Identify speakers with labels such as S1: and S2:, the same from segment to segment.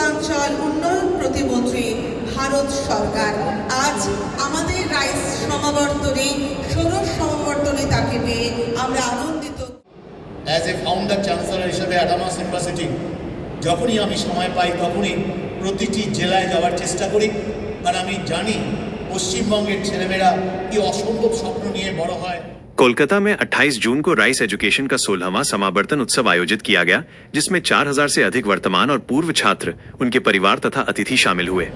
S1: পূর্বাঞ্চল উন্নয়ন প্রতিমন্ত্রী ভারত সরকার আজ আমাদের রাইস সমাবর্তনে ষোড়শ সমাবর্তনে তাকে পেয়ে আমরা আনন্দিত।
S2: অ্যাজ এ ফাউন্ডার চ্যান্সেলর হিসেবে অ্যাডামাস ইউনিভার্সিটি যখনই আমি সময় পাই তখনই প্রতিটি জেলায় যাওয়ার চেষ্টা করি, কারণ আমি জানি পশ্চিমবঙ্গের ছেলেমেয়েরা কি অসম্ভব স্বপ্ন নিয়ে বড় হয়।
S3: कोलकाता में 28 जून को राइस एजुकेशन का 16वां समावर्तन उत्सव आयोजित किया गया, जिसमें 4000 से अधिक वर्तमान और पूर्व छात्र, उनके परिवार तथा अतिथि शामिल हुए।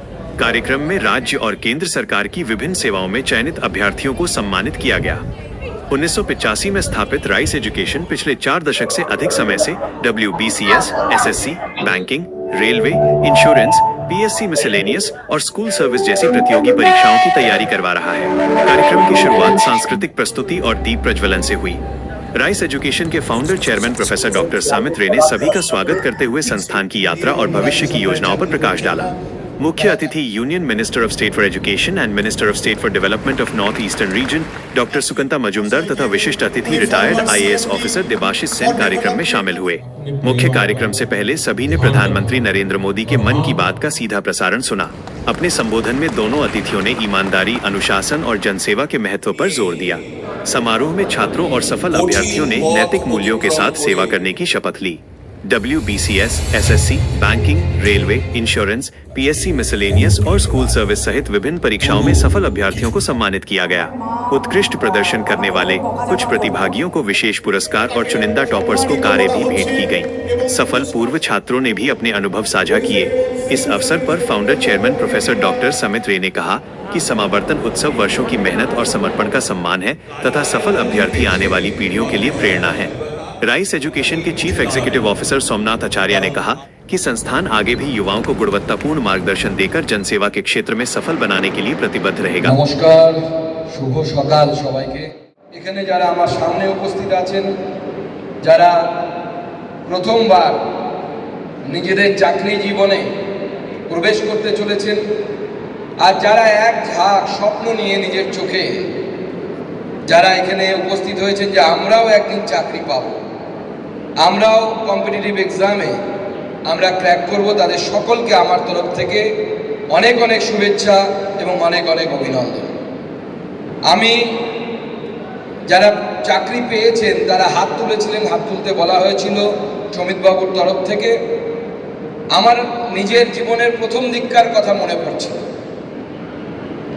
S3: कार्यक्रम में राज्य और केंद्र सरकार की विभिन्न सेवाओं में चयनित अभ्यर्थियों को सम्मानित किया गया। 1985 में स्थापित राइस एजुकेशन पिछले 4 दशक से अधिक समय से WBCS, SSC, banking, railway, insurance, PSC miscellaneous और स्कूल सर्विस जैसी प्रतियोगी परीक्षाओं की तैयारी करवा रहा है। कार्यक्रम की शुरुआत सांस्कृतिक प्रस्तुति और दीप प्रज्वलन से हुई। राइस एजुकेशन के फाउंडर चेयरमैन प्रोफेसर डॉक्टर सामित रे ने सभी का स्वागत करते हुए संस्थान की यात्रा और भविष्य की योजनाओं पर प्रकाश डाला। मुख्य अतिथि union minister of state for education and minister of state for development of north eastern region doctor Sukanta Majumdar तथा विशिष्ट अतिथि retired IAS officer Debashish Sen कार्यक्रम में शामिल हुए। मुख्य कार्यक्रम से पहले सभी ने प्रधानमंत्री नरेंद्र मोदी के मन की बात का सीधा प्रसारण सुना। अपने संबोधन में दोनों अतिथियों ने ईमानदारी, अनुशासन और जनसेवा के महत्व पर जोर दिया। समारोह में छात्रों और सफल अभ्यर्थियों ने नैतिक मूल्यों के साथ सेवा करने की शपथ ली। WBCS, SSC, banking, railway, insurance, PSC miscellaneous और स्कूल सर्विस सहित विभिन्न परीक्षाओं में सफल अभ्यर्थियों को सम्मानित किया गया। उत्कृष्ट प्रदर्शन करने वाले कुछ प्रतिभागियों को विशेष पुरस्कार और चुनिंदा टॉपर्स को कारें भी भेंट की गईं। सफल पूर्व छात्रों ने भी अपने अनुभव साझा किए। इस अवसर पर फाउंडर चेयरमैन प्रोफेसर डॉक्टर सामित रे ने कहा कि समावर्तन उत्सव वर्षों की मेहनत और समर्पण का सम्मान है तथा सफल अभ्यर्थी आने वाली पीढ़ियों के लिए प्रेरणा है। राइस एजुकेशन के चीफ एग्जीक्यूटिव ऑफिसर सोमनाथ आचार्य ने कहा कि संस्थान आगे भी युवाओं को गुणवत्तापूर्ण मार्गदर्शन देकर जनसेवा के क्षेत्र में सफल बनाने के लिए प्रतिबद्ध रहेगा।
S4: नमस्कार, शुभ सकाल सबाइके। এখানে যারা আমার সামনে উপস্থিত আছেন, যারা প্রথমবার নিজেদের চাকরি জীবনে প্রবেশ করতে চলেছেন, আর যারা এক ঝাঁক স্বপ্ন নিয়ে নিজের চোখে যারা এখানে উপস্থিত হয়েছেন যে আমরাও একদিন চাকরি পাব, আমরাও কম্পিটিটিভ এক্সামে আমরা ক্র্যাক করব, তাদের সকলকে আমার তরফ থেকে অনেক অনেক শুভেচ্ছা এবং অনেক অনেক অভিনন্দন। আমি যারা চাকরি পেয়েছেন তারা হাত তুলেছিলেন, হাত তুলতে বলা হয়েছিল সমিতবাবুর তরফ থেকে। আমার নিজের জীবনের প্রথম দিককার কথা মনে পড়ছিল,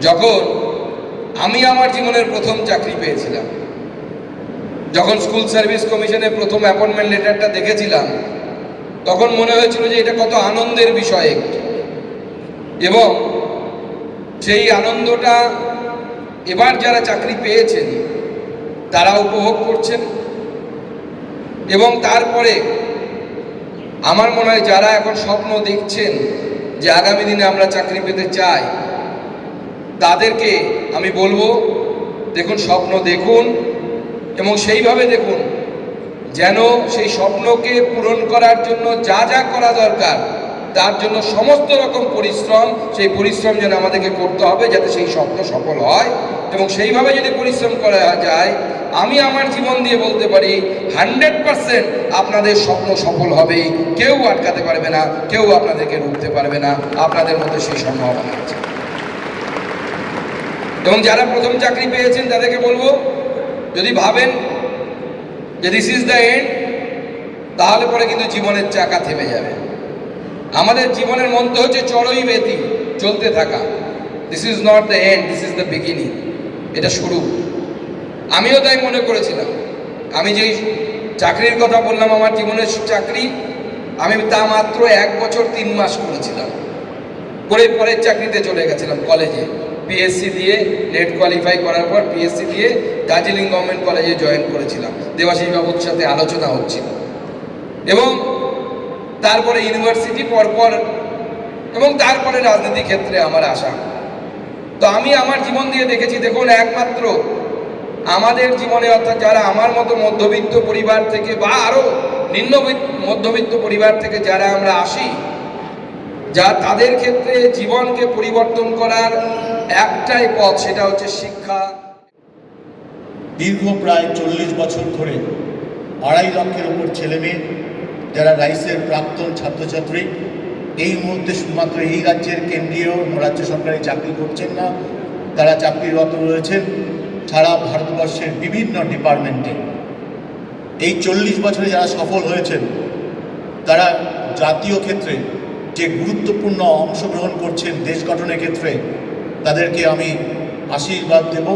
S4: যখন আমি আমার জীবনের প্রথম চাকরি পেয়েছিলাম। যখন স্কুল সার্ভিস কমিশনে প্রথম অ্যাপয়েন্টমেন্ট লেটারটা দেখেছিলাম, তখন মনে হয়েছিল যে এটা কত আনন্দের বিষয় একটি, এবং সেই আনন্দটা এবার যারা চাকরি পেয়েছেন তারা উপভোগ করছেন। এবং তারপরে আমার মনে হয় যারা এখন স্বপ্ন দেখছেন যে আগামী দিনে আমরা চাকরি পেতে চাই, তাদেরকে আমি বলবো, দেখুন, স্বপ্ন দেখুন এবং সেইভাবে দেখুন যেন সেই স্বপ্নকে পূরণ করার জন্য যা যা করা দরকার তার জন্য সমস্ত রকম পরিশ্রম, সেই পরিশ্রম যেন আমাদেরকে করতে হবে যাতে সেই স্বপ্ন সফল হয়। এবং সেইভাবে যদি পরিশ্রম করা যায়, আমি আমার জীবন দিয়ে বলতে পারি 100% আপনাদের স্বপ্ন সফল হবে, কেউ আটকাতে পারবে না, কেউ আপনাদেরকে রুখতে পারবে না, আপনাদের মধ্যে সেই সম্ভাবনা আছে। এবং যারা প্রথম চাকরি পেয়েছেন তাদেরকে বলবো, যদি ভাবেন যে দিস ইজ দ্য এন্ড, তাহলে পরে কিন্তু জীবনের চাকা থেমে যাবে। আমাদের জীবনের মন্ত্র হচ্ছে চড়ই বেতি, চলতে থাকা। This is not the end, this is the beginning, এটা শুরু। আমিও তাই মনে করেছিলাম। আমি যেই চাকরির কথা বললাম, আমার জীবনের চাকরি, আমি তা মাত্র 1 বছর 3 মাস করেছিলাম, করে পরের চাকরিতে চলে গেছিলাম কলেজে। PSC দিয়ে নেট কোয়ালিফাই করার পর PSC দিয়ে দার্জিলিং গভর্নমেন্ট কলেজে জয়েন করেছিলাম, দেবাশিস বাবুর সাথে আলোচনা হচ্ছিল। এবং তারপরে ইউনিভার্সিটি পরপর, এবং তারপরে রাজনীতি ক্ষেত্রে আমার আসা। তো আমি আমার জীবন দিয়ে দেখেছি, দেখুন, একমাত্র আমাদের জীবনে, অর্থাৎ যারা আমার মতো মধ্যবিত্ত পরিবার থেকে বা আরও নিম্ন মধ্যবিত্ত পরিবার থেকে যারা আমরা আসি, যা তাদের ক্ষেত্রে জীবনকে পরিবর্তন করার একটাই পথ, সেটা হচ্ছে শিক্ষা।
S2: দীর্ঘ প্রায় 40 বছর ধরে 2.5 লক্ষের উপর ছেলেমেয়ে যারা রাইসের প্রাক্তন ছাত্রছাত্রী, এই মুহূর্তে শুধুমাত্র এই রাজ্যের কেন্দ্রীয় রাজ্য সরকারি চাকরি করছেন না, তারা চাকরিরত রয়েছেন সারা ভারতবর্ষের বিভিন্ন ডিপার্টমেন্টে। এই 40 বছরে যারা সফল হয়েছেন তারা জাতীয় ক্ষেত্রে যে গুরুত্বপূর্ণ অংশগ্রহণ করছেন দেশ গঠনের ক্ষেত্রে, তাদেরকে আমি আশীর্বাদ দেব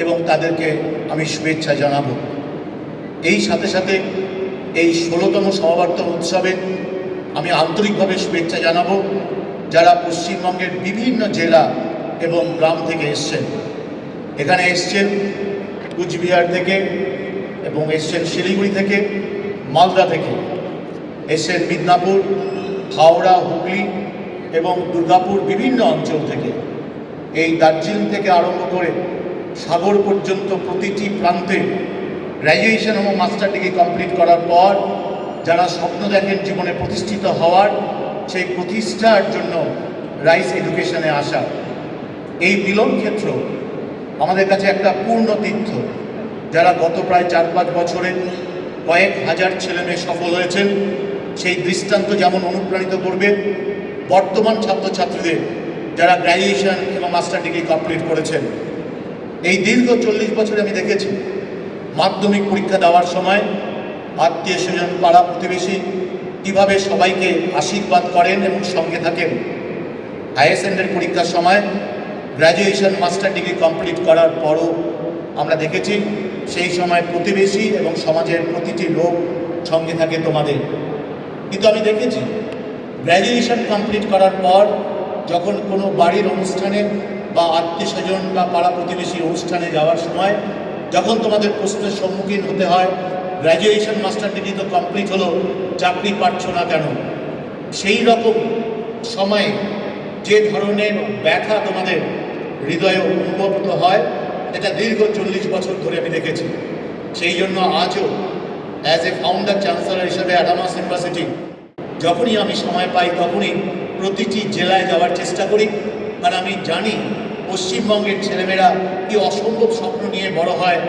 S2: এবং তাদেরকে আমি শুভেচ্ছা জানাবো। এই সাথে সাথে এই 16তম সমাবর্তন উৎসবে আমি আন্তরিকভাবে শুভেচ্ছা জানাবো যারা পশ্চিমবঙ্গের বিভিন্ন জেলা এবং গ্রাম থেকে এসছেন। এখানে এসছেন কুচবিহার থেকে এবং এসছেন শিলিগুড়ি থেকে, মালদা থেকে, এসছেন মিদনাপুর, হাওড়া, হুগলি এবং দুর্গাপুর বিভিন্ন অঞ্চল থেকে। এই দার্জিলিং থেকে আরম্ভ করে সাগর পর্যন্ত প্রতিটি প্রান্তে গ্র্যাজুয়েশন এবং মাস্টার ডিগ্রি কমপ্লিট করার পর যারা স্বপ্ন দেখেন জীবনে প্রতিষ্ঠিত হওয়ার, সেই প্রতিষ্ঠার জন্য রাইস এডুকেশনে আসা। এই মিলন ক্ষেত্র আমাদের কাছে একটা পূর্ণ তীর্থ। যারা গত প্রায় 4-5 বছরে কয়েক হাজার ছেলেমেয়ে সফল হয়েছেন, সেই দৃষ্টান্ত যেমন অনুপ্রাণিত করবে বর্তমান ছাত্রছাত্রীদের যারা গ্র্যাজুয়েশন এবং মাস্টার ডিগ্রি কমপ্লিট করেছেন। এই দীর্ঘ 40 বছরে আমি দেখেছি মাধ্যমিক পরীক্ষা দেওয়ার সময় আত্মীয় স্বজন, পাড়া প্রতিবেশী কীভাবে সবাইকে আশীর্বাদ করেন এবং সঙ্গে থাকেন। হায়ার সেকেন্ডারি পরীক্ষার সময় গ্র্যাজুয়েশন মাস্টার ডিগ্রি কমপ্লিট করার পরও আমরা দেখেছি সেই সময় প্রতিবেশী এবং সমাজের প্রতিটি লোক সঙ্গে থাকে তোমাদের। কিন্তু আমি দেখেছি গ্র্যাজুয়েশন কমপ্লিট করার পর যখন কোনো বাড়ির অনুষ্ঠানে বা আত্মীয় স্বজন বা পাড়া প্রতিবেশী অনুষ্ঠানে যাওয়ার সময় যখন তোমাদের প্রশ্নের সম্মুখীন হতে হয়, গ্র্যাজুয়েশন মাস্টার ডিগ্রি তো কমপ্লিট হলো, চাকরি পাচ্ছ না কেন, সেই রকম সময়ে যে ধরনের ব্যথা তোমাদের হৃদয়ে অনুভূত হয়, এটা দীর্ঘ 40 বছর ধরে আমি দেখেছি। সেই জন্য আজও অ্যাজ এ ফাউন্ডার চ্যান্সেলর হিসেবে অ্যাডামাস ইউনিভার্সিটি যখনই আমি সময় পাই তখনই প্রতিটি জেলায় যাওয়ার চেষ্টা করি, কারণ আমি জানি পশ্চিমবঙ্গের ছেলেমেয়েরা কি অসম্ভব স্বপ্ন নিয়ে বড় হয়।